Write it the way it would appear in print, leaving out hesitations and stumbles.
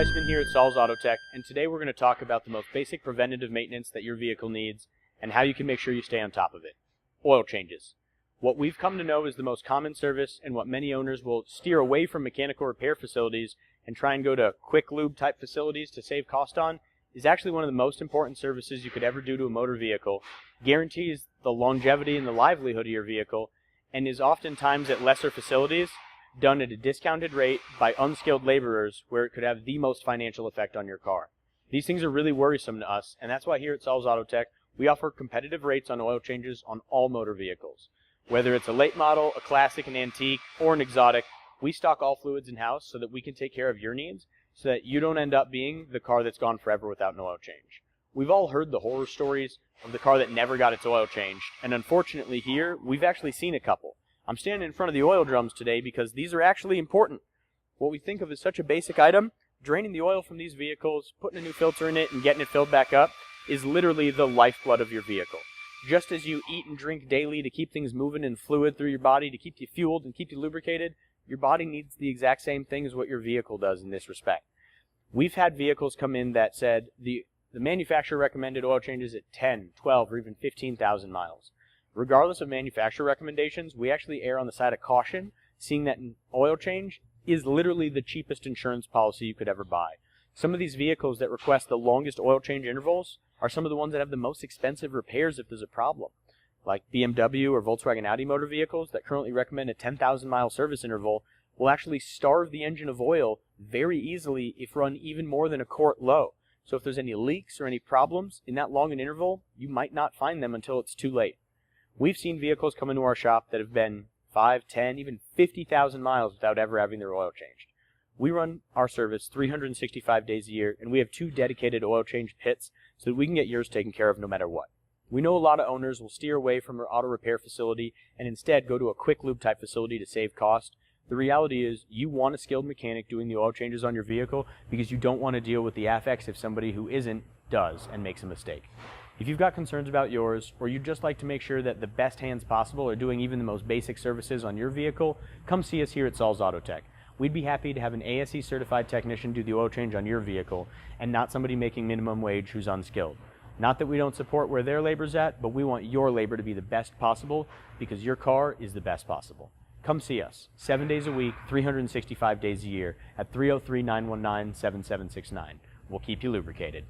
Weisman here at Saul's Autotek, and today we're going to talk about the most basic preventative maintenance that your vehicle needs and how you can make sure you stay on top of it. Oil changes. What we've come to know is the most common service and what many owners will steer away from mechanical repair facilities and try and go to quick lube type facilities to save cost on is actually one of the most important services you could ever do to a motor vehicle, guarantees the longevity and the livelihood of your vehicle, and is oftentimes at lesser facilities done at a discounted rate by unskilled laborers where it could have the most financial effect on your car. These things are really worrisome to us, and that's why here at Saul's Autotek we offer competitive rates on oil changes on all motor vehicles. Whether it's a late model, a classic, an antique, or an exotic, we stock all fluids in-house so that we can take care of your needs so that you don't end up being the car that's gone forever without an oil change. We've all heard the horror stories of the car that never got its oil changed, and unfortunately here, we've actually seen a couple. I'm standing in front of the oil drums today because these are actually important. What we think of as such a basic item, draining the oil from these vehicles, putting a new filter in it, and getting it filled back up, is literally the lifeblood of your vehicle. Just as you eat and drink daily to keep things moving and fluid through your body, to keep you fueled and keep you lubricated, your body needs the exact same thing as what your vehicle does in this respect. We've had vehicles come in that said the manufacturer recommended oil changes at 10, 12, or even 15,000 miles. Regardless of manufacturer recommendations, we actually err on the side of caution, seeing that an oil change is literally the cheapest insurance policy you could ever buy. Some of these vehicles that request the longest oil change intervals are some of the ones that have the most expensive repairs if there's a problem. Like BMW or Volkswagen Audi motor vehicles that currently recommend a 10,000 mile service interval will actually starve the engine of oil very easily if run even more than a quart low. So if there's any leaks or any problems in that long an interval, you might not find them until it's too late. We've seen vehicles come into our shop that have been 5, 10, even 50,000 miles without ever having their oil changed. We run our service 365 days a year, and we have 2 dedicated oil change pits so that we can get yours taken care of no matter what. We know a lot of owners will steer away from their auto repair facility and instead go to a quick lube type facility to save cost. The reality is you want a skilled mechanic doing the oil changes on your vehicle because you don't want to deal with the affects if somebody who isn't does and makes a mistake. If you've got concerns about yours, or you'd just like to make sure that the best hands possible are doing even the most basic services on your vehicle, come see us here at Saul's Autotek. We'd be happy to have an ASE certified technician do the oil change on your vehicle and not somebody making minimum wage who's unskilled. Not that we don't support where their labor's at, but we want your labor to be the best possible because your car is the best possible. Come see us 7 days a week, 365 days a year at 303-919-7769. We'll keep you lubricated.